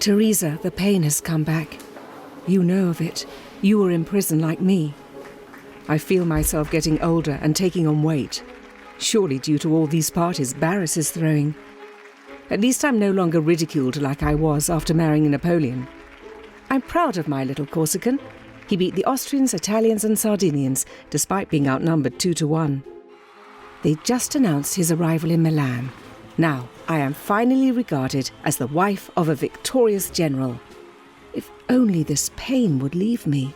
Teresa, the pain has come back. You know of it. You were in prison like me. I feel myself getting older and taking on weight. Surely due to all these parties Barras is throwing. At least I'm no longer ridiculed like I was after marrying Napoleon. I'm proud of my little Corsican. He beat the Austrians, Italians and Sardinians, despite being outnumbered 2-1. They just announced his arrival in Milan. Now, I am finally regarded as the wife of a victorious general. If only this pain would leave me.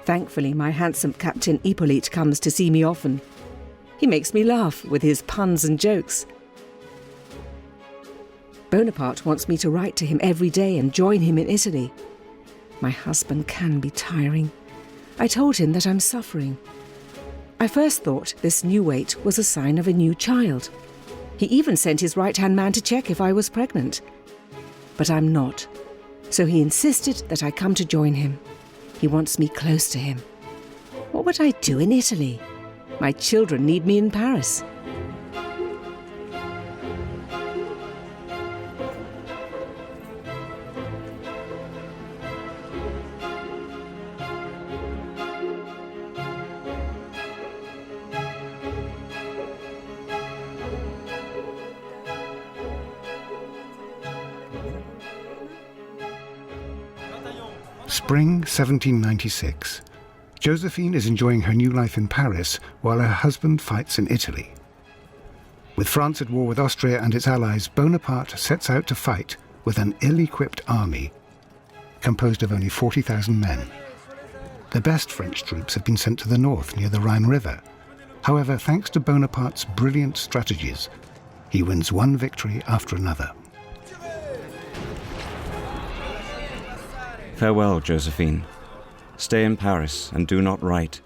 Thankfully, my handsome Captain Hippolyte comes to see me often. He makes me laugh with his puns and jokes. Bonaparte wants me to write to him every day and join him in Italy. My husband can be tiring. I told him that I'm suffering. I first thought this new weight was a sign of a new child. He even sent his right-hand man to check if I was pregnant. But I'm not. So he insisted that I come to join him. He wants me close to him. What would I do in Italy? My children need me in Paris. Spring 1796. Josephine is enjoying her new life in Paris while her husband fights in Italy. With France at war with Austria and its allies, Bonaparte sets out to fight with an ill-equipped army composed of only 40,000 men. The best French troops have been sent to the north near the Rhine River. However, thanks to Bonaparte's brilliant strategies, he wins one victory after another. Farewell, Josephine. Stay in Paris and do not write.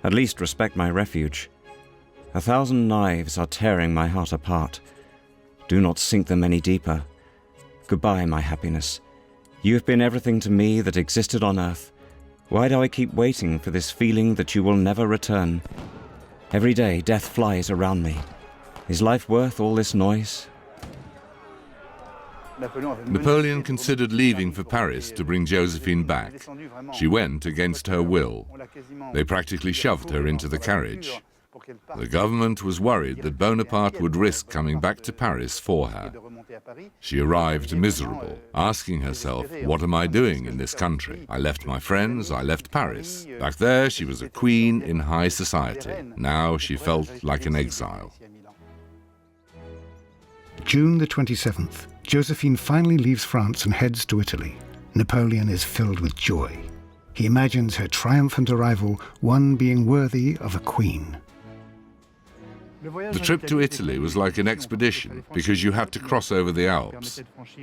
At least respect my refuge. 1,000 knives are tearing my heart apart. Do not sink them any deeper. Goodbye, my happiness. You have been everything to me that existed on earth. Why do I keep waiting for this feeling that you will never return? Every day death flies around me. Is life worth all this noise? Napoleon considered leaving for Paris to bring Josephine back. She went against her will. They practically shoved her into the carriage. The government was worried that Bonaparte would risk coming back to Paris for her. She arrived miserable, asking herself, what am I doing in this country? I left my friends, I left Paris. Back there she was a queen in high society. Now she felt like an exile. June the 27th. Josephine finally leaves France and heads to Italy. Napoleon is filled with joy. He imagines her triumphant arrival, one being worthy of a queen. The trip to Italy was like an expedition because you had to cross over the Alps.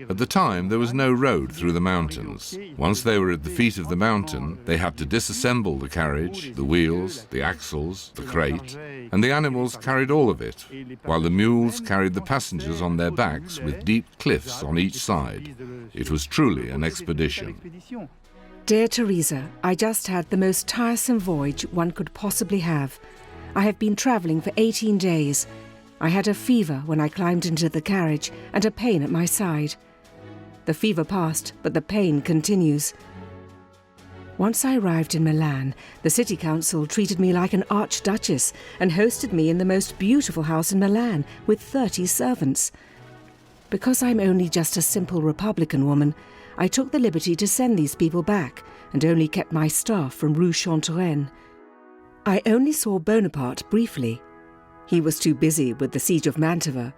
At the time, there was no road through the mountains. Once they were at the feet of the mountain, they had to disassemble the carriage, the wheels, the axles, the crate, and the animals carried all of it, while the mules carried the passengers on their backs with deep cliffs on each side. It was truly an expedition. Dear Teresa, I just had the most tiresome voyage one could possibly have. I have been travelling for 18 days. I had a fever when I climbed into the carriage and a pain at my side. The fever passed, but the pain continues. Once I arrived in Milan, the city council treated me like an archduchess and hosted me in the most beautiful house in Milan with 30 servants. Because I'm only just a simple Republican woman, I took the liberty to send these people back and only kept my staff from Rue Chantereine. I only saw Bonaparte briefly. He was too busy with the siege of Mantova.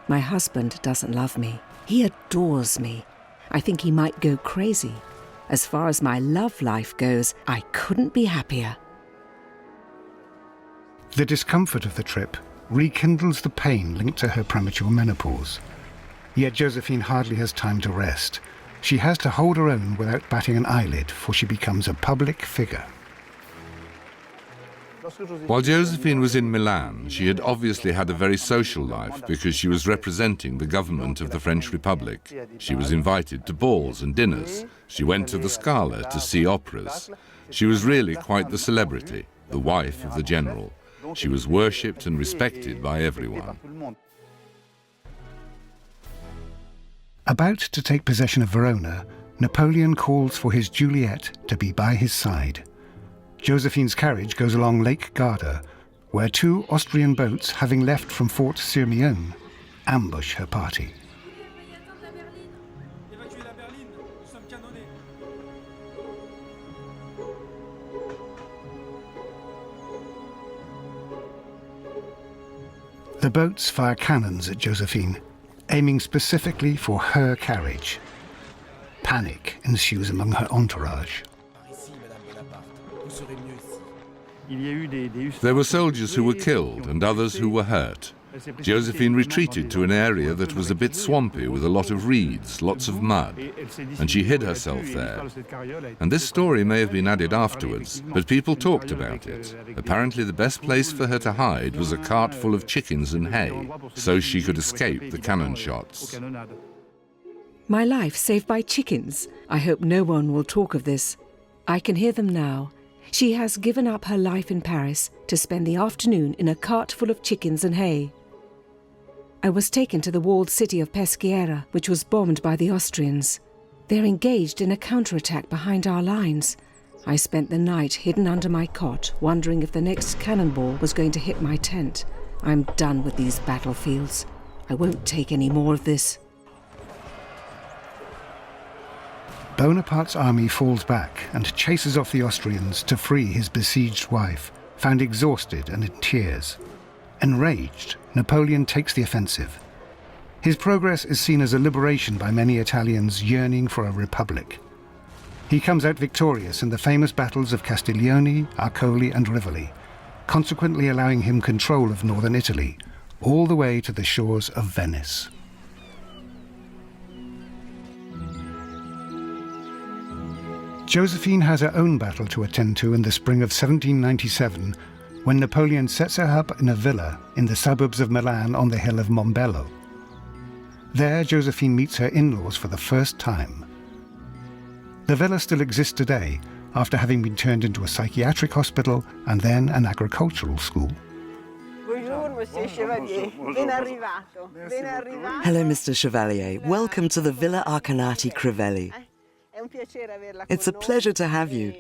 My husband doesn't love me. He adores me. I think he might go crazy. As far as my love life goes, I couldn't be happier. The discomfort of the trip rekindles the pain linked to her premature menopause. Yet Josephine hardly has time to rest. She has to hold her own without batting an eyelid, for she becomes a public figure. While Josephine was in Milan, she had obviously had a very social life because she was representing the government of the French Republic. She was invited to balls and dinners. She went to the Scala to see operas. She was really quite the celebrity, the wife of the general. She was worshipped and respected by everyone. About to take possession of Verona, Napoleon calls for his Juliet to be by his side. Josephine's carriage goes along Lake Garda, where 2 Austrian boats, having left from Fort Sirmione, ambush her party. The boats fire cannons at Josephine, aiming specifically for her carriage. Panic ensues among her entourage. There were soldiers who were killed and others who were hurt. Josephine retreated to an area that was a bit swampy with a lot of reeds, lots of mud, and she hid herself there. And this story may have been added afterwards, but people talked about it. Apparently the best place for her to hide was a cart full of chickens and hay, so she could escape the cannon shots. My life saved by chickens. I hope no one will talk of this. I can hear them now. She has given up her life in Paris to spend the afternoon in a cart full of chickens and hay. I was taken to the walled city of Peschiera, which was bombed by the Austrians. They're engaged in a counterattack behind our lines. I spent the night hidden under my cot, wondering if the next cannonball was going to hit my tent. I'm done with these battlefields. I won't take any more of this. Bonaparte's army falls back and chases off the Austrians to free his besieged wife, found exhausted and in tears. Enraged, Napoleon takes the offensive. His progress is seen as a liberation by many Italians yearning for a republic. He comes out victorious in the famous battles of Castiglione, Arcoli and Rivoli, consequently allowing him control of northern Italy, all the way to the shores of Venice. Josephine has her own battle to attend to in the spring of 1797, when Napoleon sets her up in a villa in the suburbs of Milan on the hill of Mombello. There, Josephine meets her in-laws for the first time. The villa still exists today, after having been turned into a psychiatric hospital and then an agricultural school. Hello, Mr. Chevalier. Welcome to the Villa Arcanati Crivelli. It's a pleasure to have you.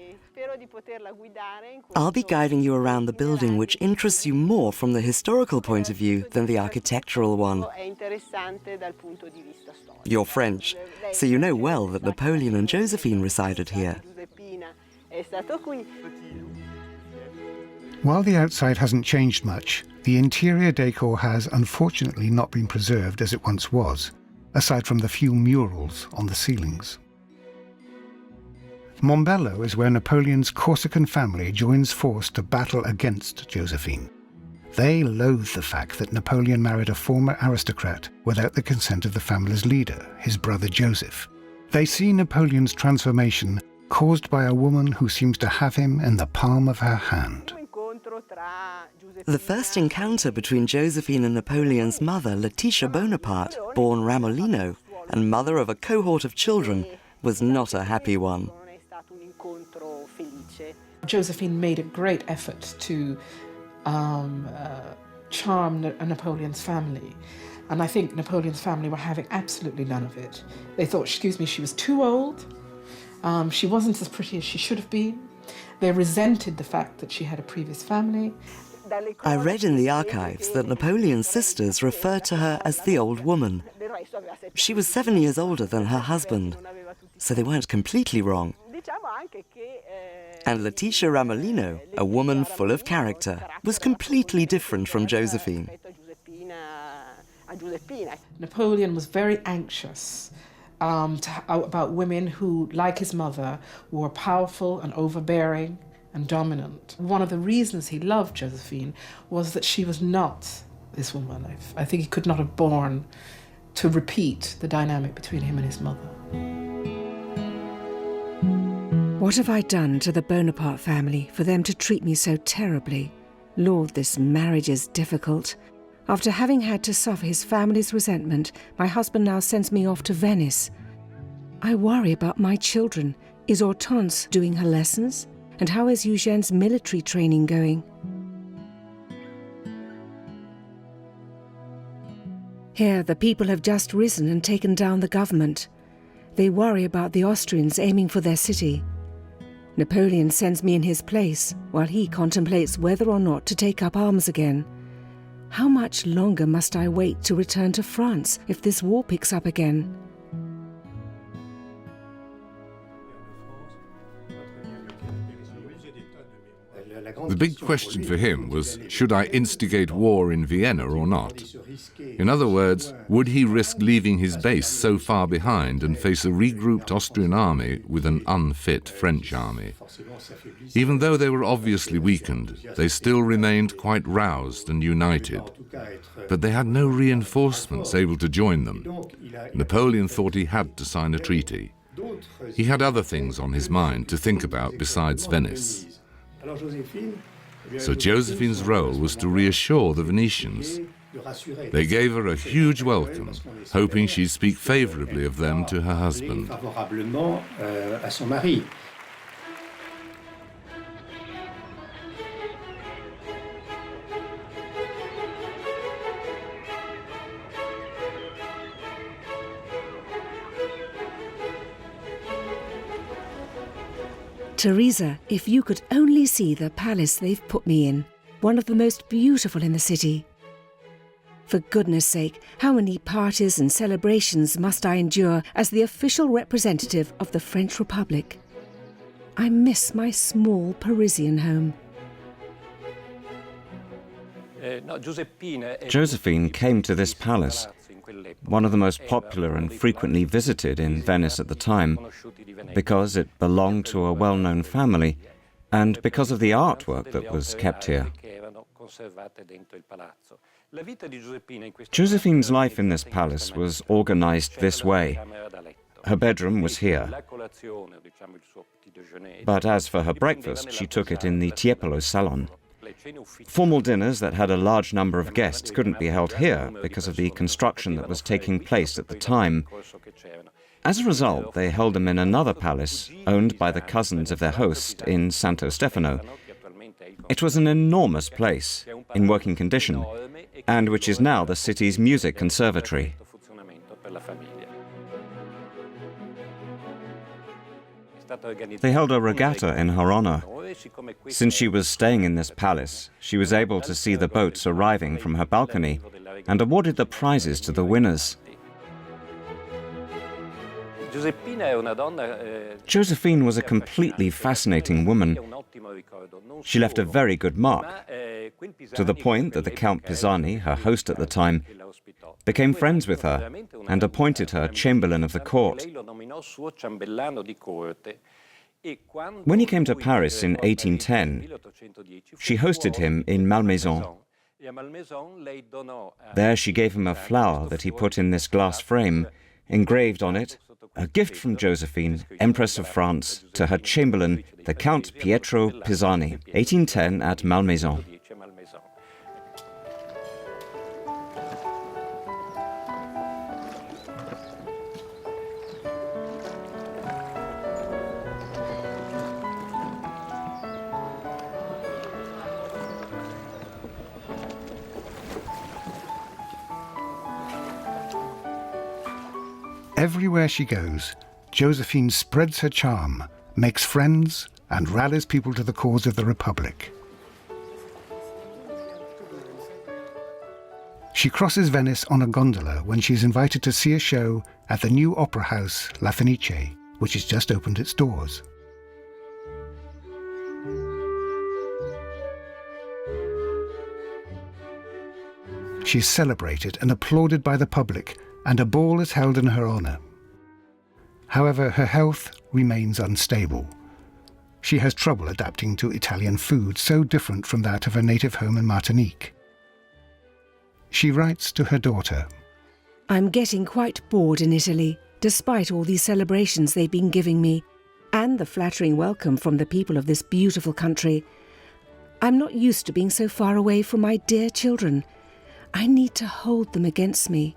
I'll be guiding you around the building, which interests you more from the historical point of view than the architectural one. You're French, so you know well that Napoleon and Josephine resided here. While the outside hasn't changed much, the interior decor has unfortunately not been preserved as it once was, aside from the few murals on the ceilings. Mombello is where Napoleon's Corsican family joins force to battle against Josephine. They loathe the fact that Napoleon married a former aristocrat without the consent of the family's leader, his brother Joseph. They see Napoleon's transformation caused by a woman who seems to have him in the palm of her hand. The first encounter between Josephine and Napoleon's mother, Laetitia Bonaparte, born Ramolino, and mother of a cohort of children, was not a happy one. Josephine made a great effort to charm Napoleon's family. And I think Napoleon's family were having absolutely none of it. They thought, excuse me, she was too old. She wasn't as pretty as she should have been. They resented the fact that she had a previous family. I read in the archives that Napoleon's sisters referred to her as the old woman. She was 7 years older than her husband, so they weren't completely wrong. And Laetitia Ramolino, a woman full of character, was completely different from Josephine. Napoleon was very anxious about women who, like his mother, were powerful and overbearing and dominant. One of the reasons he loved Josephine was that she was not this woman. I think he could not have borne to repeat the dynamic between him and his mother. What have I done to the Bonaparte family for them to treat me so terribly? Lord, this marriage is difficult. After having had to suffer his family's resentment, my husband now sends me off to Venice. I worry about my children. Is Hortense doing her lessons? And how is Eugene's military training going? Here, the people have just risen and taken down the government. They worry about the Austrians aiming for their city. Napoleon sends me in his place, while he contemplates whether or not to take up arms again. How much longer must I wait to return to France if this war picks up again? The big question for him was, should I instigate war in Vienna or not? In other words, would he risk leaving his base so far behind and face a regrouped Austrian army with an unfit French army? Even though they were obviously weakened, they still remained quite roused and united. But they had no reinforcements able to join them. Napoleon thought he had to sign a treaty. He had other things on his mind to think about besides Venice. So Josephine's role was to reassure the Venetians. They gave her a huge welcome, hoping she'd speak favorably of them to her husband. Teresa, if you could only see the palace they've put me in, one of the most beautiful in the city. For goodness sake, how many parties and celebrations must I endure as the official representative of the French Republic? I miss my small Parisian home. Josephine came to this palace, one of the most popular and frequently visited in Venice at the time, because it belonged to a well-known family and because of the artwork that was kept here. Josephine's life in this palace was organized this way. Her bedroom was here. But as for her breakfast, she took it in the Tiepolo salon. Formal dinners that had a large number of guests couldn't be held here because of the construction that was taking place at the time. As a result, they held them in another palace owned by the cousins of their host in Santo Stefano. It was an enormous place, in working condition, and which is now the city's music conservatory. They held a regatta in her honor. Since she was staying in this palace, she was able to see the boats arriving from her balcony and awarded the prizes to the winners. Josephine was a completely fascinating woman. She left a very good mark, to the point that the Count Pisani, her host at the time, became friends with her and appointed her Chamberlain of the Court. When he came to Paris in 1810, she hosted him in Malmaison. There she gave him a flower that he put in this glass frame, engraved on it, a gift from Josephine, Empress of France, to her Chamberlain, the Count Pietro Pisani, 1810 at Malmaison. Everywhere she goes, Josephine spreads her charm, makes friends, and rallies people to the cause of the Republic. She crosses Venice on a gondola when she is invited to see a show at the new opera house La Fenice, which has just opened its doors. She is celebrated and applauded by the public, and a ball is held in her honor. However, her health remains unstable. She has trouble adapting to Italian food so different from that of her native home in Martinique. She writes to her daughter, I'm getting quite bored in Italy, despite all these celebrations they've been giving me, and the flattering welcome from the people of this beautiful country. I'm not used to being so far away from my dear children. I need to hold them against me.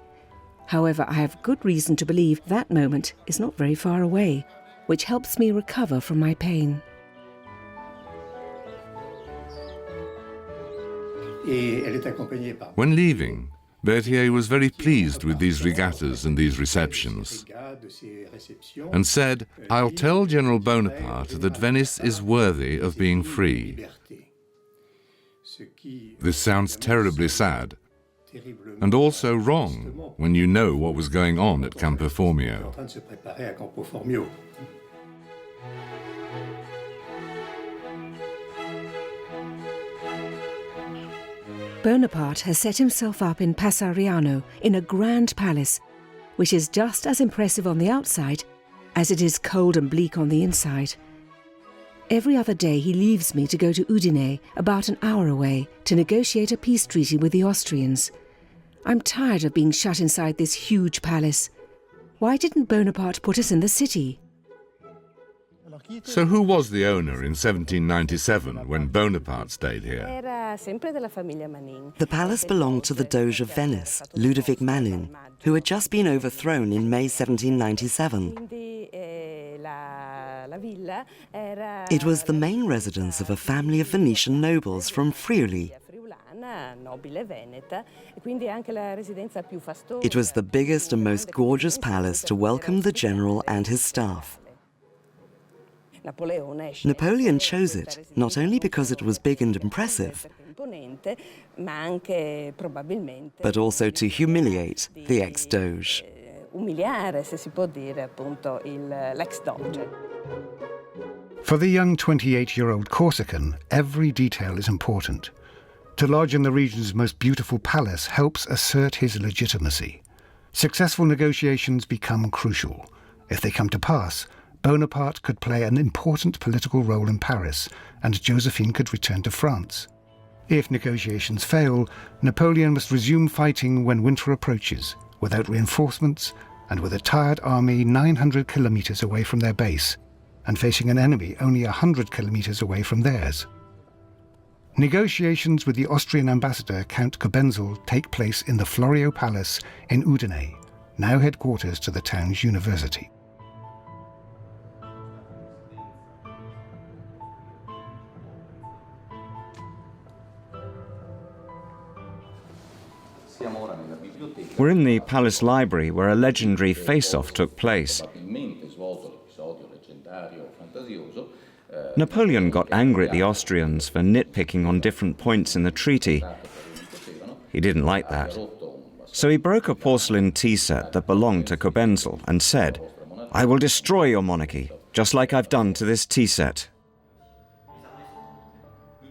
However, I have good reason to believe that moment is not very far away, which helps me recover from my pain. When leaving, Berthier was very pleased with these regattas and these receptions, and said, "I'll tell General Bonaparte that Venice is worthy of being free." This sounds terribly sad, and also wrong when you know what was going on at Campo Formio. Bonaparte has set himself up in Passariano in a grand palace, which is just as impressive on the outside as it is cold and bleak on the inside. Every other day he leaves me to go to Udine, about an hour away, to negotiate a peace treaty with the Austrians. I'm tired of being shut inside this huge palace. Why didn't Bonaparte put us in the city? So who was the owner in 1797 when Bonaparte stayed here? The palace belonged to the Doge of Venice, Ludovic Manin, who had just been overthrown in May 1797. It was the main residence of a family of Venetian nobles from Friuli. It was the biggest and most gorgeous palace to welcome the general and his staff. Napoleon chose it, not only because it was big and impressive, but also to humiliate the ex-doge. For the young 28-year-old Corsican, every detail is important. To lodge in the region's most beautiful palace helps assert his legitimacy. Successful negotiations become crucial. If they come to pass, Bonaparte could play an important political role in Paris, and Josephine could return to France. If negotiations fail, Napoleon must resume fighting when winter approaches, without reinforcements and with a tired army 900 kilometers away from their base, and facing an enemy only 100 kilometers away from theirs. Negotiations with the Austrian ambassador, Count Cobenzl, take place in the Florio Palace in Udine, now headquarters to the town's university. We're in the palace library where a legendary face-off took place. Napoleon got angry at the Austrians for nitpicking on different points in the treaty. He didn't like that. So he broke a porcelain tea set that belonged to Cobenzl and said, "I will destroy your monarchy, just like I've done to this tea set."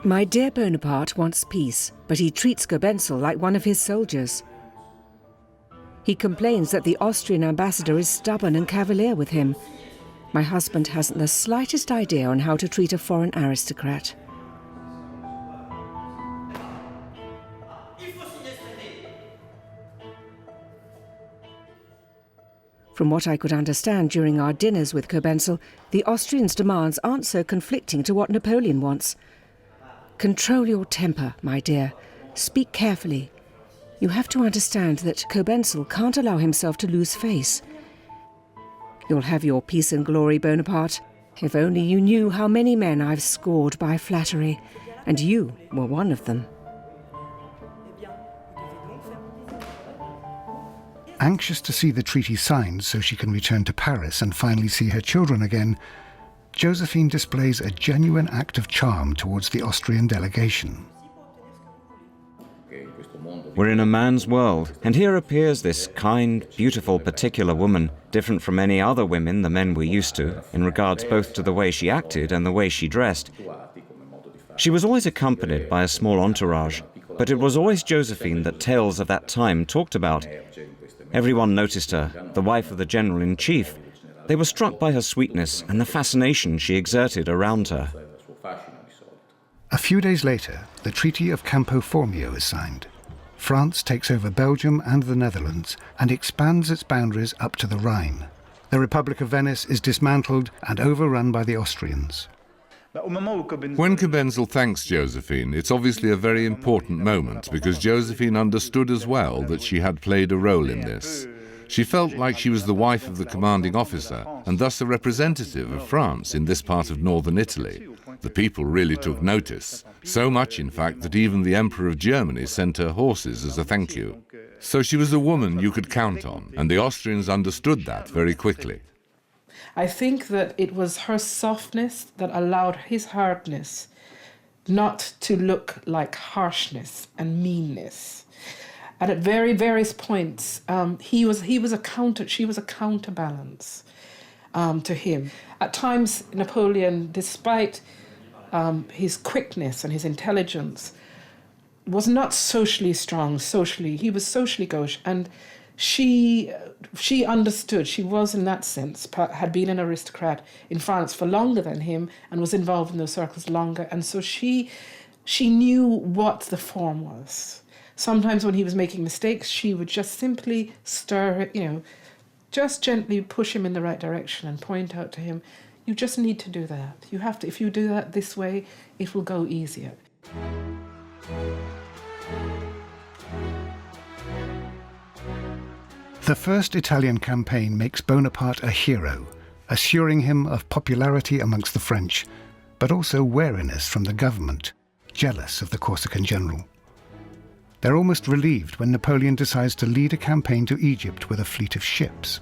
My dear Bonaparte wants peace, but he treats Cobenzl like one of his soldiers. He complains that the Austrian ambassador is stubborn and cavalier with him. My husband hasn't the slightest idea on how to treat a foreign aristocrat. From what I could understand during our dinners with Cobenzl, the Austrians' demands aren't so conflicting to what Napoleon wants. Control your temper, my dear. Speak carefully. You have to understand that Cobenzl can't allow himself to lose face. You'll have your peace and glory, Bonaparte. If only you knew how many men I've scored by flattery, and you were one of them. Anxious to see the treaty signed so she can return to Paris and finally see her children again, Josephine displays a genuine act of charm towards the Austrian delegation. We're in a man's world, and here appears this kind, beautiful, particular woman, different from any other women the men were used to, in regards both to the way she acted and the way she dressed. She was always accompanied by a small entourage, but it was always Josephine that tales of that time talked about. Everyone noticed her, the wife of the general-in-chief. They were struck by her sweetness and the fascination she exerted around her. A few days later, the Treaty of Campo Formio is signed. France takes over Belgium and the Netherlands and expands its boundaries up to the Rhine. The Republic of Venice is dismantled and overrun by the Austrians. When Cobenzl thanks Josephine, it's obviously a very important moment because Josephine understood as well that she had played a role in this. She felt like she was the wife of the commanding officer and thus a representative of France in this part of northern Italy. The people really took notice, so much in fact that even the Emperor of Germany sent her horses as a thank you. So she was a woman you could count on, and the Austrians understood that very quickly. I think that it was her softness that allowed his hardness not to look like harshness and meanness. And at various points, she was a counterbalance to him. At times, Napoleon, despite his quickness and his intelligence, was not socially strong. He was socially gauche, and she understood. She was, in that sense, had been an aristocrat in France for longer than him and was involved in those circles longer, and so she knew what the form was. Sometimes when he was making mistakes, she would just simply stir, just gently push him in the right direction and point out to him, you just need to do that. You have to, if you do that this way, it will go easier. The first Italian campaign makes Bonaparte a hero, assuring him of popularity amongst the French, but also wariness from the government, jealous of the Corsican general. They're almost relieved when Napoleon decides to lead a campaign to Egypt with a fleet of ships.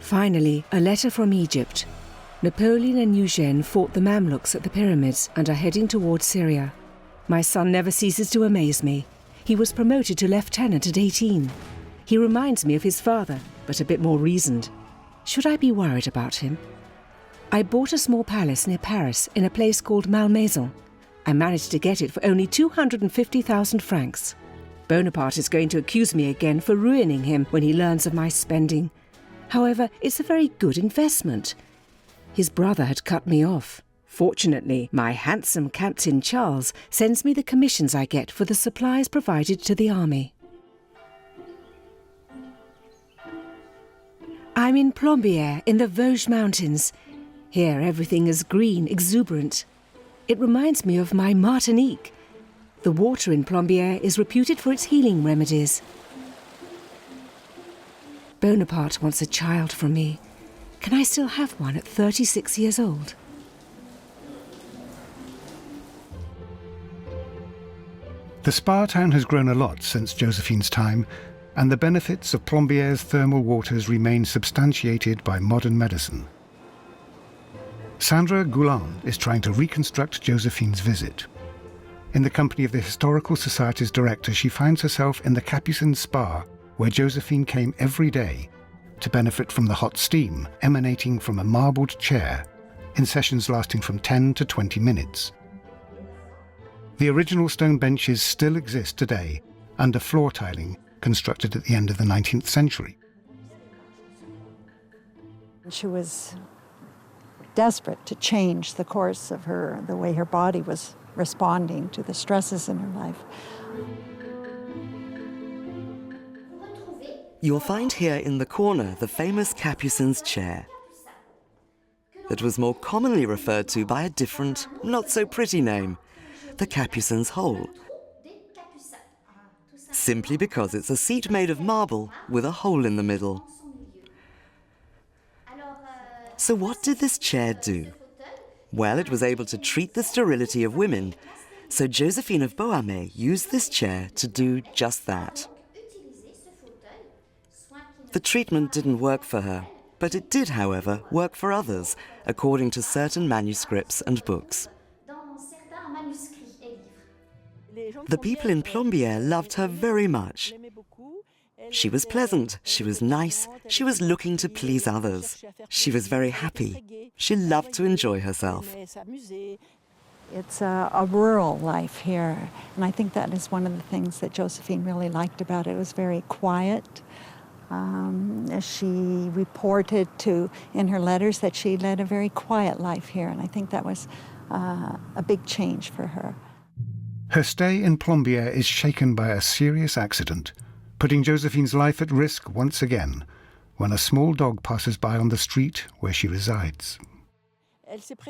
Finally, a letter from Egypt. Napoleon and Eugène fought the Mamluks at the pyramids and are heading towards Syria. My son never ceases to amaze me. He was promoted to lieutenant at 18. He reminds me of his father, but a bit more reasoned. Should I be worried about him? I bought a small palace near Paris in a place called Malmaison. I managed to get it for only 250,000 francs. Bonaparte is going to accuse me again for ruining him when he learns of my spending. However, it's a very good investment. His brother had cut me off. Fortunately, my handsome Captain Charles sends me the commissions I get for the supplies provided to the army. I'm in Plombières, in the Vosges mountains. Here everything is green, exuberant. It reminds me of my Martinique. The water in Plombières is reputed for its healing remedies. Bonaparte wants a child from me. Can I still have one at 36 years old? The spa town has grown a lot since Josephine's time, and the benefits of Plombières' thermal waters remain substantiated by modern medicine. Sandra Goulin is trying to reconstruct Josephine's visit. In the company of the Historical Society's director, she finds herself in the Capucin Spa, where Josephine came every day to benefit from the hot steam emanating from a marbled chair in sessions lasting from 10 to 20 minutes. The original stone benches still exist today under floor tiling constructed at the end of the 19th century. She was desperate to change the course of the way her body was responding to the stresses in her life. You'll find here in the corner the famous Capucin's chair that was more commonly referred to by a different, not so pretty name, the Capucin's hole, simply because it's a seat made of marble with a hole in the middle. So what did this chair do? Well, it was able to treat the sterility of women, so Josephine of Beauharnais used this chair to do just that. The treatment didn't work for her, but it did, however, work for others, according to certain manuscripts and books. The people in Plombières loved her very much. She was pleasant, she was nice, she was looking to please others. She was very happy. She loved to enjoy herself. It's a rural life here, and I think that is one of the things that Josephine really liked about it. It was very quiet. She reported in her letters that she led a very quiet life here, and I think that was a big change for her. Her stay in Plombières is shaken by a serious accident, putting Josephine's life at risk once again when a small dog passes by on the street where she resides.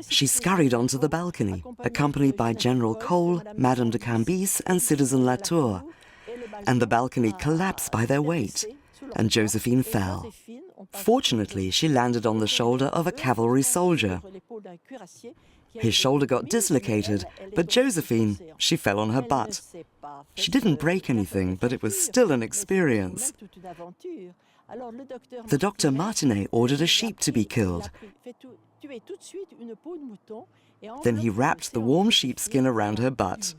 She scurried onto the balcony, accompanied by General Cole, Madame de Cambis and Citizen Latour, and the balcony collapsed by their weight, and Josephine fell. Fortunately, she landed on the shoulder of a cavalry soldier. His shoulder got dislocated, but Josephine, she fell on her butt. She didn't break anything, but it was still an experience. The Dr. Martinet ordered a sheep to be killed. Then he wrapped the warm sheepskin around her butt.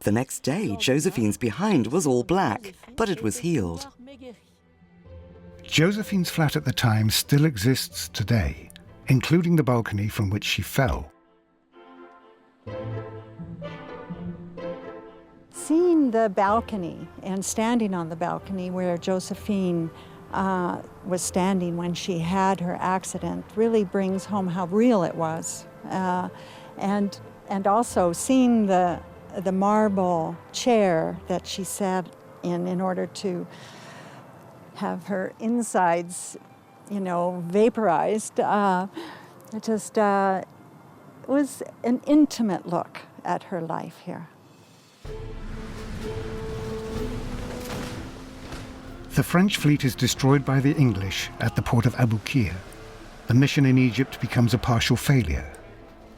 The next day, Josephine's behind was all black, but it was healed. Josephine's flat at the time still exists today, including the balcony from which she fell. Seeing the balcony and standing on the balcony where Josephine was standing when she had her accident really brings home how real it was. And also seeing the marble chair that she sat in order to have her insides, vaporized. It just was an intimate look at her life here. The French fleet is destroyed by the English at the port of Aboukir. The mission in Egypt becomes a partial failure.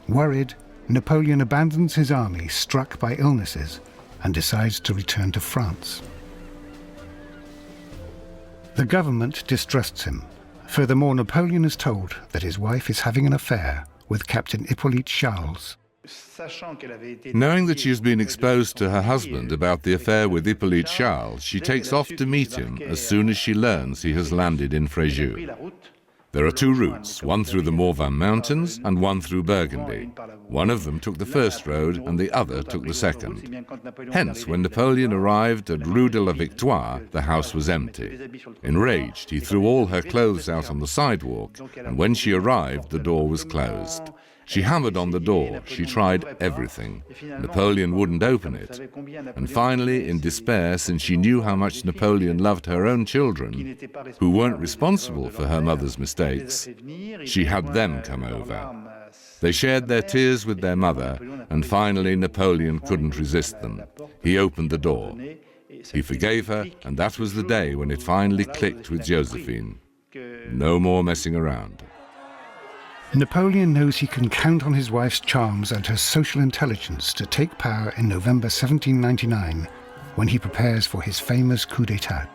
Worried, Napoleon abandons his army struck by illnesses and decides to return to France. The government distrusts him. Furthermore, Napoleon is told that his wife is having an affair with Captain Hippolyte Charles. Knowing that she has been exposed to her husband about the affair with Hippolyte Charles, she takes off to meet him as soon as she learns he has landed in Fréjus. There are two routes, one through the Morvan Mountains and one through Burgundy. One of them took the first road and the other took the second. Hence, when Napoleon arrived at Rue de la Victoire, the house was empty. Enraged, he threw all her clothes out on the sidewalk, and when she arrived, the door was closed. She hammered on the door. She tried everything. Napoleon wouldn't open it. And finally, in despair, since she knew how much Napoleon loved her own children, who weren't responsible for her mother's mistakes, she had them come over. They shared their tears with their mother, and finally Napoleon couldn't resist them. He opened the door. He forgave her, and that was the day when it finally clicked with Josephine. No more messing around. Napoleon knows he can count on his wife's charms and her social intelligence to take power in November 1799, when he prepares for his famous coup d'etat.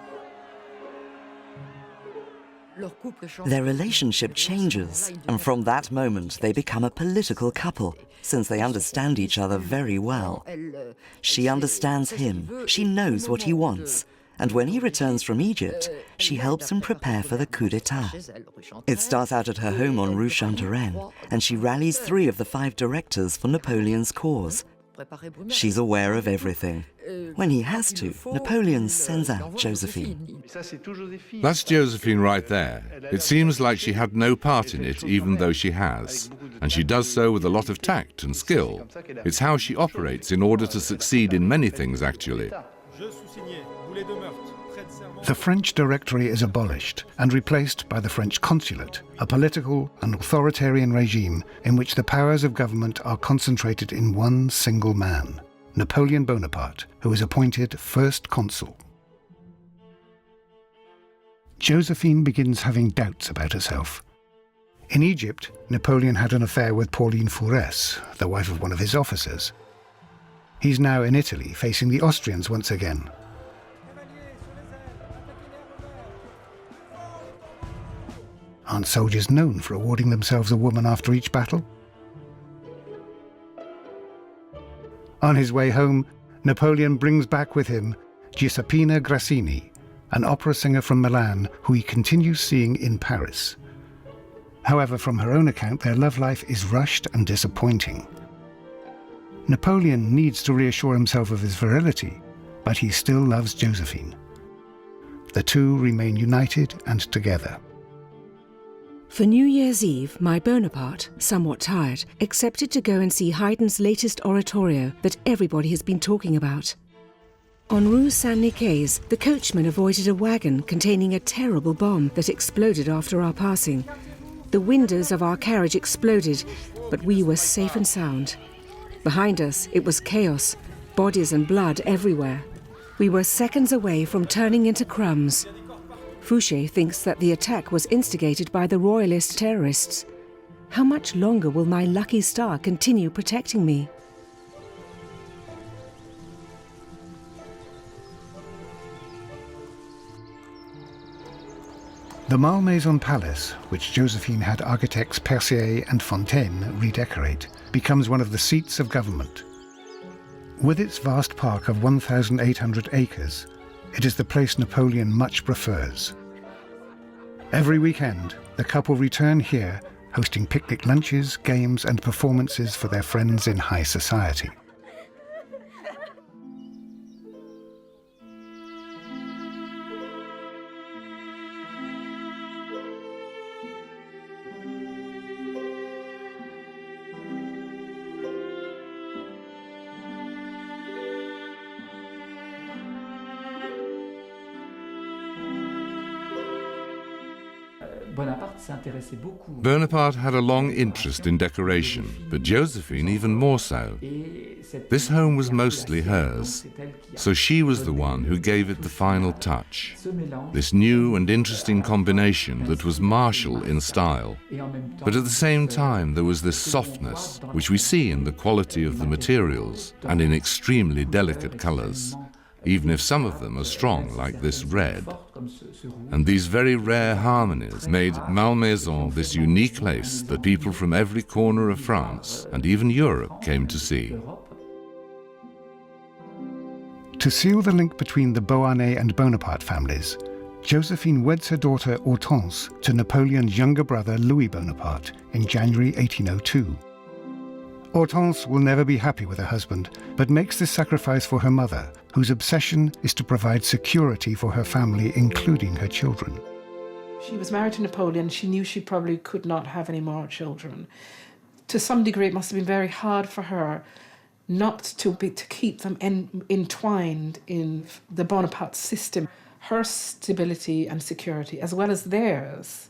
Their relationship changes, and from that moment they become a political couple, since they understand each other very well. She understands him, she knows what he wants, and when he returns from Egypt, she helps him prepare for the coup d'etat. It starts out at her home on Rue Chantereine, and she rallies 3 of the 5 directors for Napoleon's cause. She's aware of everything. When he has to, Napoleon sends out Josephine. That's Josephine right there. It seems like she had no part in it, even though she has. And she does so with a lot of tact and skill. It's how she operates in order to succeed in many things, actually. The French Directory is abolished and replaced by the French Consulate, a political and authoritarian regime in which the powers of government are concentrated in one single man, Napoleon Bonaparte, who is appointed first consul. Josephine begins having doubts about herself. In Egypt, Napoleon had an affair with Pauline Fourès, the wife of one of his officers. He's now in Italy, facing the Austrians once again. Aren't soldiers known for awarding themselves a woman after each battle? On his way home, Napoleon brings back with him Giuseppina Grassini, an opera singer from Milan who he continues seeing in Paris. However, from her own account, their love life is rushed and disappointing. Napoleon needs to reassure himself of his virility, but he still loves Josephine. The two remain united and together. For New Year's Eve, my Bonaparte, somewhat tired, accepted to go and see Haydn's latest oratorio that everybody has been talking about. On Rue Saint-Nicaise, the coachman avoided a wagon containing a terrible bomb that exploded after our passing. The windows of our carriage exploded, but we were safe and sound. Behind us, it was chaos, bodies and blood everywhere. We were seconds away from turning into crumbs. Fouché thinks that the attack was instigated by the royalist terrorists. How much longer will my lucky star continue protecting me? The Malmaison Palace, which Josephine had architects Percier and Fontaine redecorate, becomes one of the seats of government. With its vast park of 1,800 acres, it is the place Napoleon much prefers. Every weekend, the couple return here, hosting picnic lunches, games and performances for their friends in high society. Bonaparte had a long interest in decoration, but Josephine even more so. This home was mostly hers, so she was the one who gave it the final touch. This new and interesting combination that was martial in style. But at the same time there was this softness, which we see in the quality of the materials and in extremely delicate colors, even if some of them are strong, like this red. And these very rare harmonies made Malmaison this unique place that people from every corner of France and even Europe came to see. To seal the link between the Beauharnais and Bonaparte families, Josephine weds her daughter Hortense to Napoleon's younger brother Louis Bonaparte in January 1802. Hortense will never be happy with her husband, but makes this sacrifice for her mother, whose obsession is to provide security for her family, including her children. She was married to Napoleon. She knew she probably could not have any more children. To some degree, it must have been very hard for her not to keep them entwined in the Bonaparte system. Her stability and security, as well as theirs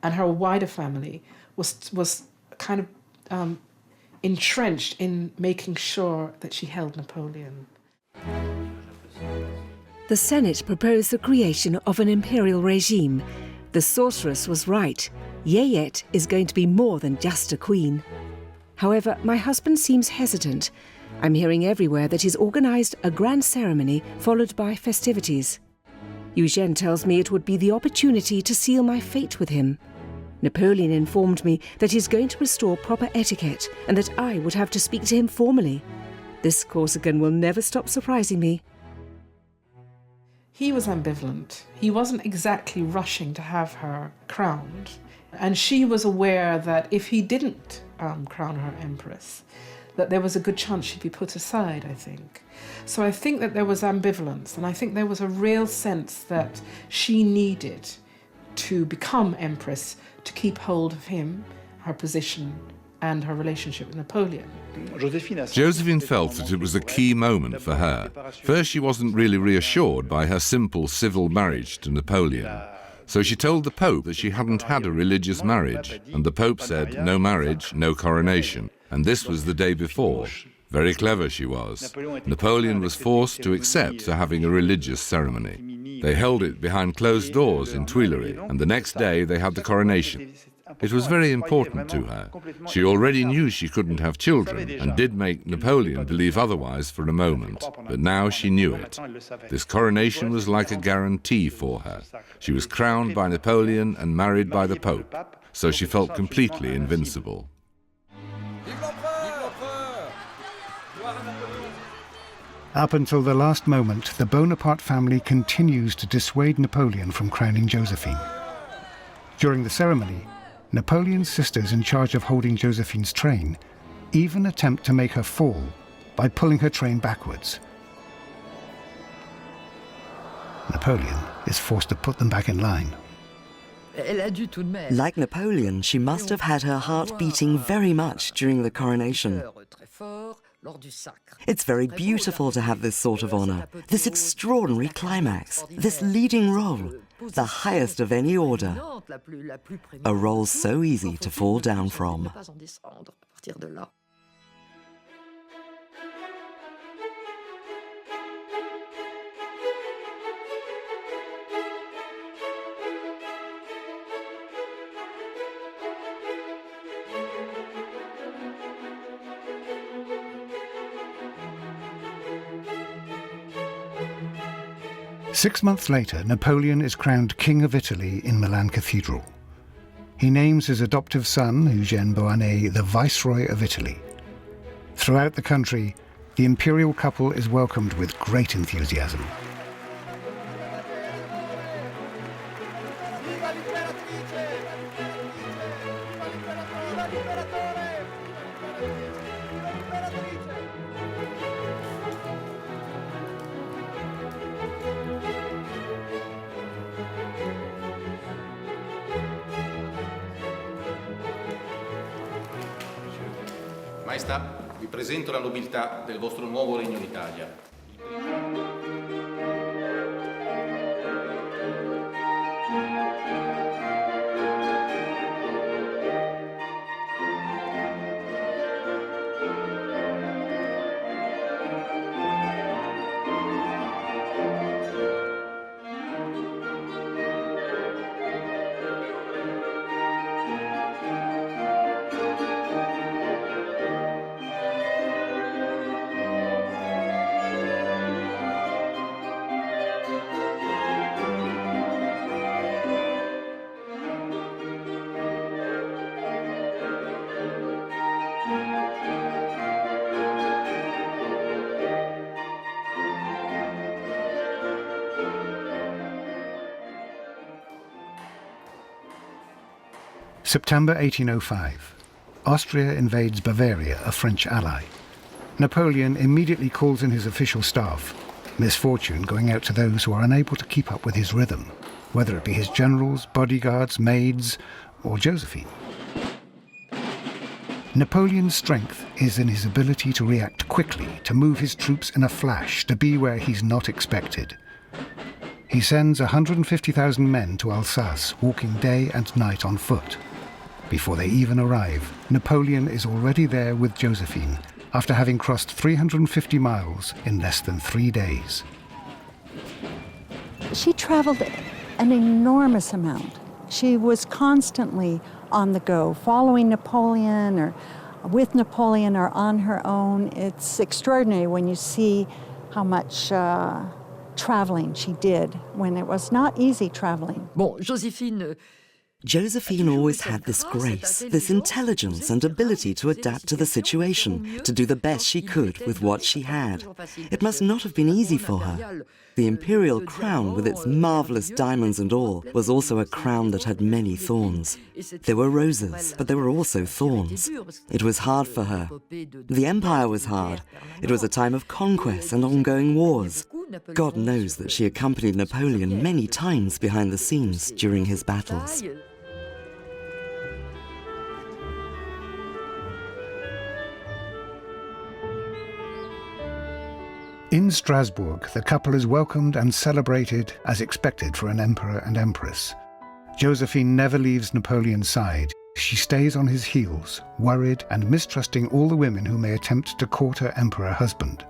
and her wider family, was kind of entrenched in making sure that she held Napoleon. The Senate proposed the creation of an imperial regime. The sorceress was right. Yayet is going to be more than just a queen. However, my husband seems hesitant. I'm hearing everywhere that he's organised a grand ceremony followed by festivities. Eugène tells me it would be the opportunity to seal my fate with him. Napoleon informed me that he's going to restore proper etiquette and that I would have to speak to him formally. This Corsican will never stop surprising me. He was ambivalent. He wasn't exactly rushing to have her crowned. And she was aware that if he didn't crown her empress, that there was a good chance she'd be put aside, I think. So I think that there was ambivalence, and I think there was a real sense that she needed to become empress to keep hold of him, her position, and her relationship with Napoleon. Josephine felt that it was a key moment for her. First, she wasn't really reassured by her simple civil marriage to Napoleon. So she told the Pope that she hadn't had a religious marriage, and the Pope said, no marriage, no coronation. And this was the day before. Very clever she was. Napoleon was forced to accept having a religious ceremony. They held it behind closed doors in Tuileries, and the next day they had the coronation. It was very important to her. She already knew she couldn't have children and did make Napoleon believe otherwise for a moment, but now she knew it. This coronation was like a guarantee for her. She was crowned by Napoleon and married by the Pope, so she felt completely invincible. Up until the last moment, the Bonaparte family continues to dissuade Napoleon from crowning Josephine. During the ceremony, Napoleon's sisters in charge of holding Josephine's train even attempt to make her fall by pulling her train backwards. Napoleon is forced to put them back in line. Like Napoleon, she must have had her heart beating very much during the coronation. It's very beautiful to have this sort of honor, this extraordinary climax, this leading role, the highest of any order. A role so easy to fall down from. 6 months later, Napoleon is crowned King of Italy in Milan Cathedral. He names his adoptive son, Eugène Beauharnais, the Viceroy of Italy. Throughout the country, the imperial couple is welcomed with great enthusiasm. Maestà, vi presento la nobiltà del vostro nuovo regno d'Italia. September 1805. Austria invades Bavaria, a French ally. Napoleon immediately calls in his official staff, misfortune going out to those who are unable to keep up with his rhythm, whether it be his generals, bodyguards, maids, or Josephine. Napoleon's strength is in his ability to react quickly, to move his troops in a flash, to be where he's not expected. He sends 150,000 men to Alsace, walking day and night on foot. Before they even arrive, Napoleon is already there with Josephine, after having crossed 350 miles in less than 3 days. She traveled an enormous amount. She was constantly on the go, following Napoleon or with Napoleon or on her own. It's extraordinary when you see how much traveling she did when it was not easy traveling. Josephine always had this grace, this intelligence and ability to adapt to the situation, to do the best she could with what she had. It must not have been easy for her. The imperial crown, with its marvelous diamonds and all, was also a crown that had many thorns. There were roses, but there were also thorns. It was hard for her. The empire was hard. It was a time of conquest and ongoing wars. God knows that she accompanied Napoleon many times behind the scenes during his battles. In Strasbourg, the couple is welcomed and celebrated as expected for an emperor and empress. Josephine never leaves Napoleon's side. She stays on his heels, worried and mistrusting all the women who may attempt to court her emperor husband.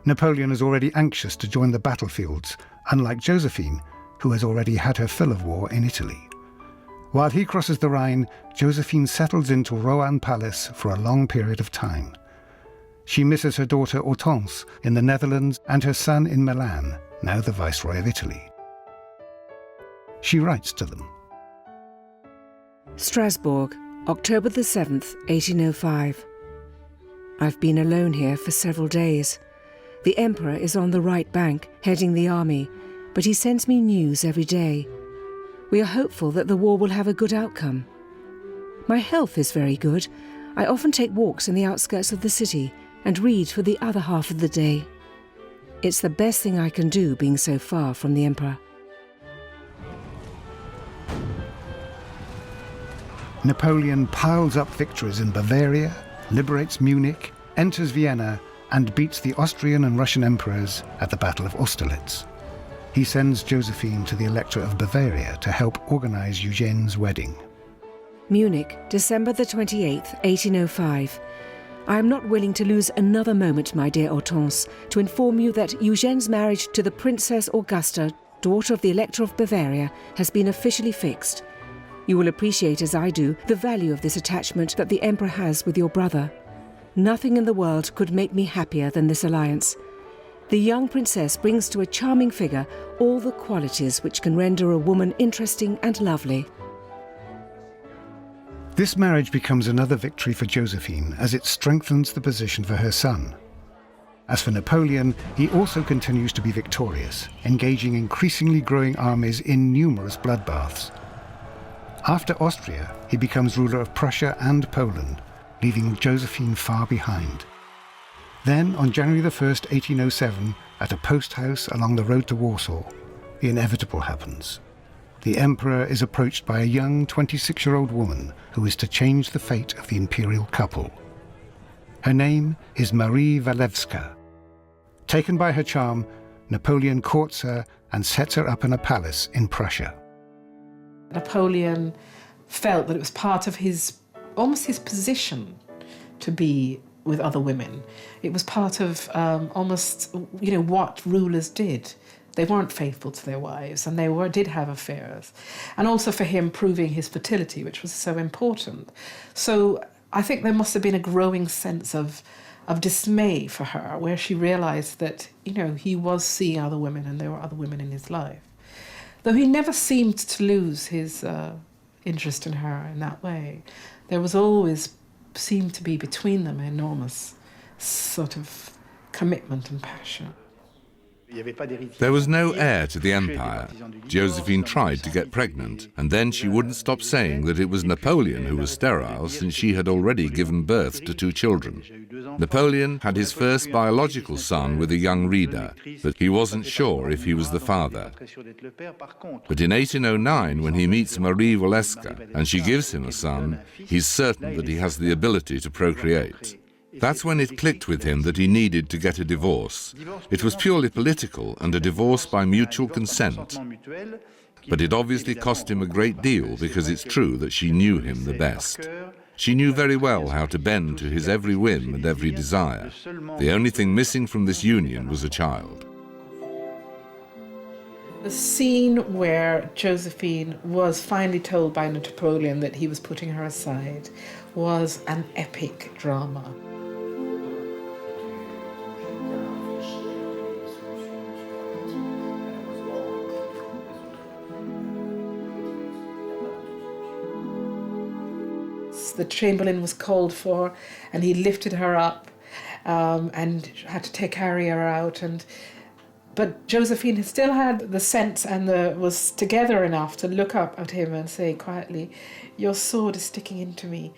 Napoleon is already anxious to join the battlefields, unlike Josephine, who has already had her fill of war in Italy. While he crosses the Rhine, Josephine settles into Rohan Palace for a long period of time. She misses her daughter Hortense in the Netherlands and her son in Milan, now the Viceroy of Italy. She writes to them. Strasbourg, October the 7th, 1805. I've been alone here for several days. The Emperor is on the right bank, heading the army, but he sends me news every day. We are hopeful that the war will have a good outcome. My health is very good. I often take walks in the outskirts of the city and read for the other half of the day. It's the best thing I can do, being so far from the Emperor. Napoleon piles up victories in Bavaria, liberates Munich, enters Vienna, and beats the Austrian and Russian emperors at the Battle of Austerlitz. He sends Josephine to the Elector of Bavaria to help organize Eugène's wedding. Munich, December the 28th, 1805. I am not willing to lose another moment, my dear Hortense, to inform you that Eugène's marriage to the Princess Augusta, daughter of the Elector of Bavaria, has been officially fixed. You will appreciate, as I do, the value of this attachment that the Emperor has with your brother. Nothing in the world could make me happier than this alliance. The young princess brings to a charming figure all the qualities which can render a woman interesting and lovely. This marriage becomes another victory for Josephine as it strengthens the position for her son. As for Napoleon, he also continues to be victorious, engaging increasingly growing armies in numerous bloodbaths. After Austria, he becomes ruler of Prussia and Poland, leaving Josephine far behind. Then, on January 1st, 1807, at a post house along the road to Warsaw, the inevitable happens. The emperor is approached by a young 26-year-old woman who is to change the fate of the imperial couple. Her name is Marie Walewska. Taken by her charm, Napoleon courts her and sets her up in a palace in Prussia. Napoleon felt that it was part of almost his position to be with other women. It was part of almost, what rulers did. They weren't faithful to their wives, and they did have affairs. And also for him proving his fertility, which was so important. So I think there must have been a growing sense of dismay for her, where she realized that, he was seeing other women and there were other women in his life. Though he never seemed to lose his interest in her in that way. There was always seemed to be between them enormous sort of commitment and passion. There was no heir to the empire. Josephine tried to get pregnant, and then she wouldn't stop saying that it was Napoleon who was sterile, since she had already given birth to 2 children. Napoleon had his first biological son with a young reader, but he wasn't sure if he was the father. But in 1809, when he meets Marie Walewska and she gives him a son, he's certain that he has the ability to procreate. That's when it clicked with him that he needed to get a divorce. It was purely political and a divorce by mutual consent. But it obviously cost him a great deal, because it's true that she knew him the best. She knew very well how to bend to his every whim and every desire. The only thing missing from this union was a child. The scene where Josephine was finally told by Napoleon that he was putting her aside was an epic drama. The Chamberlain was called for, and he lifted her up and had to carry her out. But Josephine still had the sense and was together enough to look up at him and say quietly, "Your sword is sticking into me."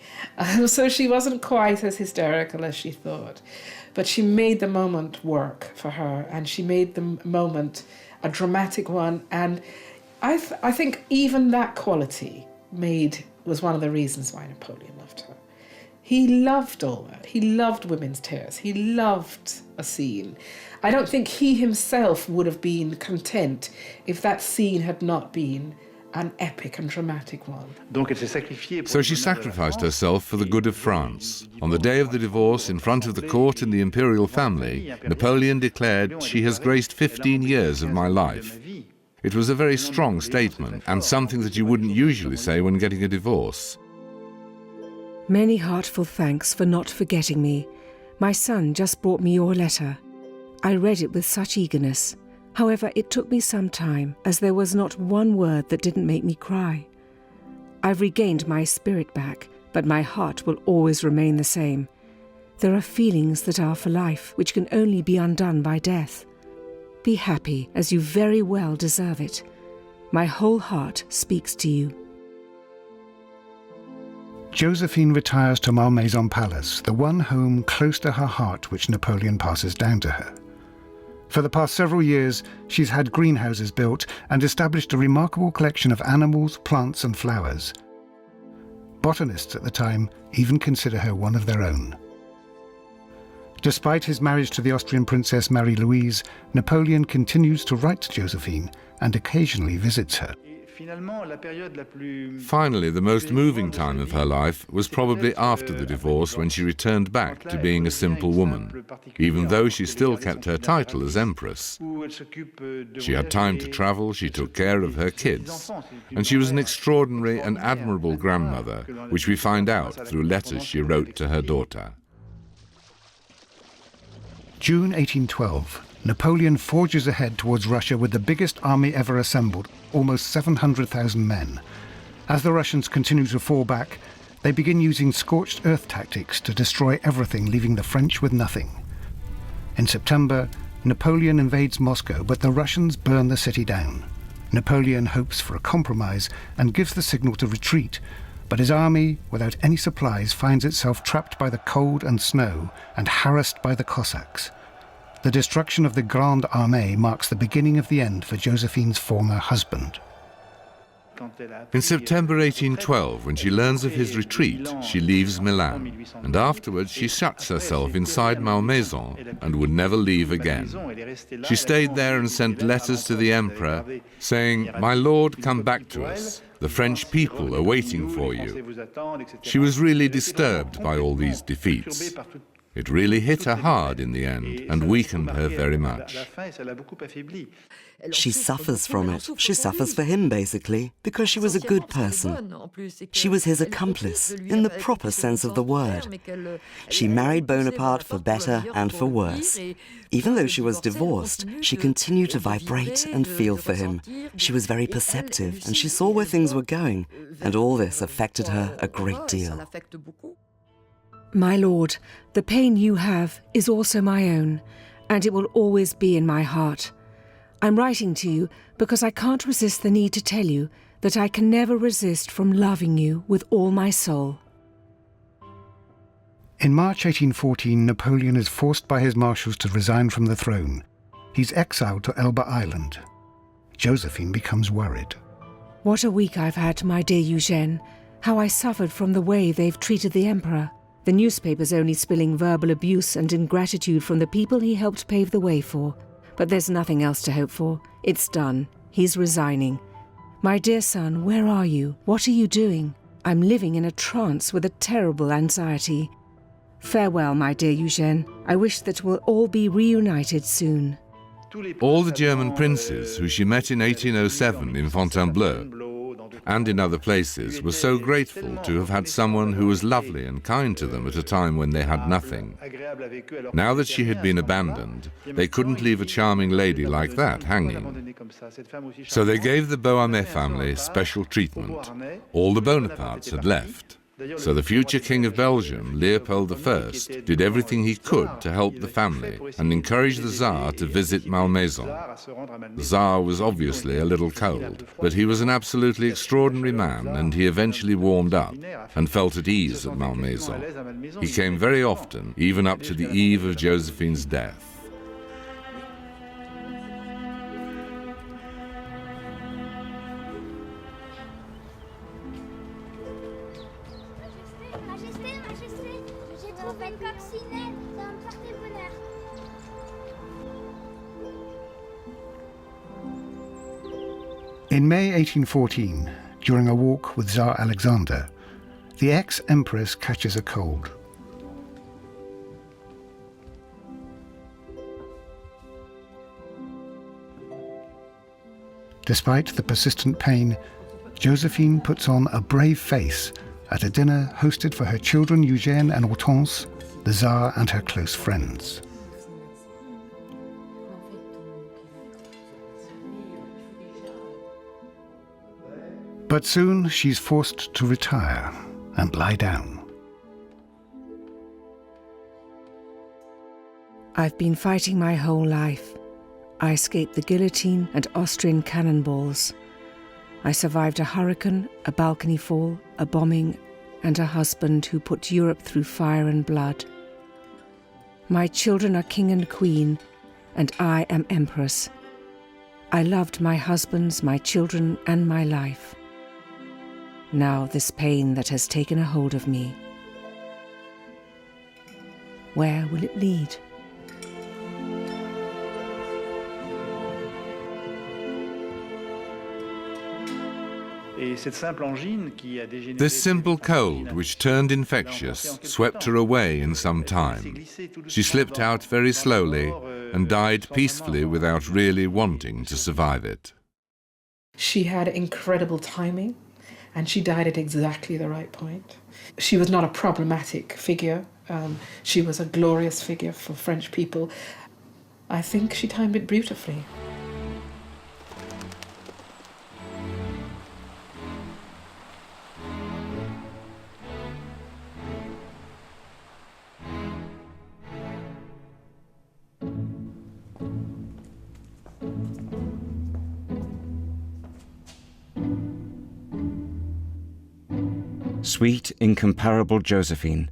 So she wasn't quite as hysterical as she thought. But she made the moment work for her, and she made the moment a dramatic one. And I think even that quality was one of the reasons why Napoleon loved her. He loved all that. He loved women's tears. He loved a scene. I don't think he himself would have been content if that scene had not been an epic and dramatic one. So she sacrificed herself for the good of France. On the day of the divorce, in front of the court and the imperial family, Napoleon declared, "She has graced 15 years of my life." It was a very strong statement, and something that you wouldn't usually say when getting a divorce. Many heartful thanks for not forgetting me. My son just brought me your letter. I read it with such eagerness. However, it took me some time, as there was not one word that didn't make me cry. I've regained my spirit back, but my heart will always remain the same. There are feelings that are for life, which can only be undone by death. Be happy, as you very well deserve it. My whole heart speaks to you. Josephine retires to Malmaison Palace, the one home close to her heart which Napoleon passes down to her. For the past several years, she's had greenhouses built and established a remarkable collection of animals, plants and flowers. Botanists at the time even consider her one of their own. Despite his marriage to the Austrian Princess Marie-Louise, Napoleon continues to write to Josephine and occasionally visits her. Finally, the most moving time of her life was probably after the divorce, when she returned back to being a simple woman, even though she still kept her title as Empress. She had time to travel, she took care of her kids, and she was an extraordinary and admirable grandmother, which we find out through letters she wrote to her daughter. June 1812. Napoleon forges ahead towards Russia with the biggest army ever assembled, almost 700,000 men. As the Russians continue to fall back, they begin using scorched earth tactics to destroy everything, leaving the French with nothing. In September, Napoleon invades Moscow, but the Russians burn the city down. Napoleon hopes for a compromise and gives the signal to retreat, but his army, without any supplies, finds itself trapped by the cold and snow and harassed by the Cossacks. The destruction of the Grande Armée marks the beginning of the end for Josephine's former husband. In September 1812, when she learns of his retreat, she leaves Milan, and afterwards she shuts herself inside Malmaison and would never leave again. She stayed there and sent letters to the emperor saying, "My lord, come back to us. The French people are waiting for you." She was really disturbed by all these defeats. It really hit her hard in the end and weakened her very much. She suffers from it. She suffers for him, basically, because she was a good person. She was his accomplice, in the proper sense of the word. She married Bonaparte for better and for worse. Even though she was divorced, she continued to vibrate and feel for him. She was very perceptive, and she saw where things were going, and all this affected her a great deal. My lord, the pain you have is also my own, and it will always be in my heart. I'm writing to you because I can't resist the need to tell you that I can never resist from loving you with all my soul. In March 1814, Napoleon is forced by his marshals to resign from the throne. He's exiled to Elba Island. Josephine becomes worried. What a week I've had, my dear Eugène. How I suffered from the way they've treated the Emperor. The newspapers only spilling verbal abuse and ingratitude from the people he helped pave the way for. But there's nothing else to hope for. It's done. He's resigning. My dear son, where are you? What are you doing? I'm living in a trance with a terrible anxiety. Farewell, my dear Eugène. I wish that we'll all be reunited soon. All the German princes who she met in 1807 in Fontainebleau and in other places were so grateful to have had someone who was lovely and kind to them at a time when they had nothing. Now that she had been abandoned, they couldn't leave a charming lady like that hanging. So they gave the Beauharnais family special treatment. All the Bonapartes had left. So the future King of Belgium, Leopold I, did everything he could to help the family and encouraged the Tsar to visit Malmaison. The Tsar was obviously a little cold, but he was an absolutely extraordinary man, and he eventually warmed up and felt at ease at Malmaison. He came very often, even up to the eve of Josephine's death. In May 1814, during a walk with Tsar Alexander, the ex-empress catches a cold. Despite the persistent pain, Josephine puts on a brave face at a dinner hosted for her children Eugène and Hortense, the Tsar and her close friends. But soon she's forced to retire and lie down. I've been fighting my whole life. I escaped the guillotine and Austrian cannonballs. I survived a hurricane, a balcony fall, a bombing, and a husband who put Europe through fire and blood. My children are king and queen, and I am empress. I loved my husbands, my children, and my life. Now this pain that has taken a hold of me, where will it lead? This simple cold, which turned infectious, swept her away in some time. She slipped out very slowly and died peacefully without really wanting to survive it. She had incredible timing, and she died at exactly the right point. She was not a problematic figure. She was a glorious figure for French people. I think she timed it beautifully. Sweet, incomparable Josephine,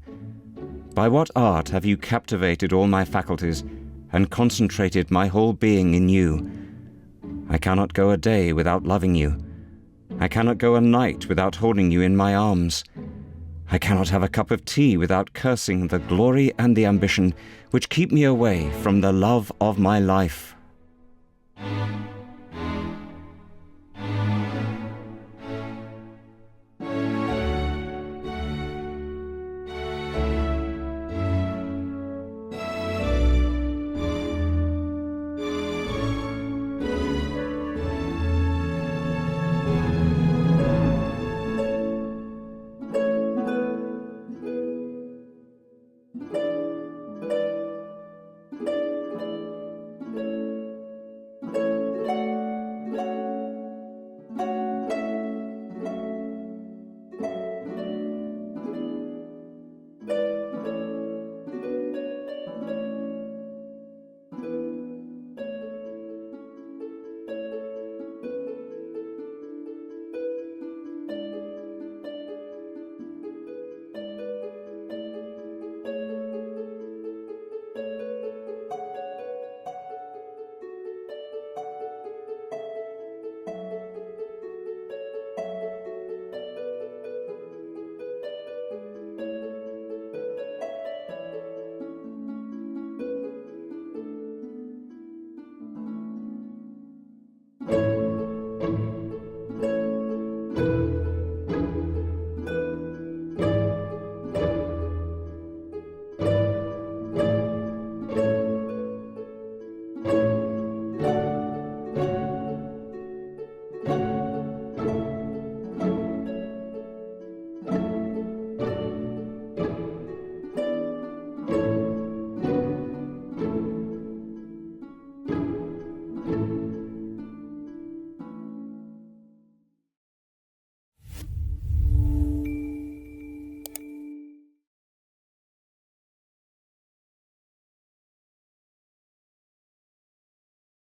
by what art have you captivated all my faculties and concentrated my whole being in you? I cannot go a day without loving you. I cannot go a night without holding you in my arms. I cannot have a cup of tea without cursing the glory and the ambition which keep me away from the love of my life.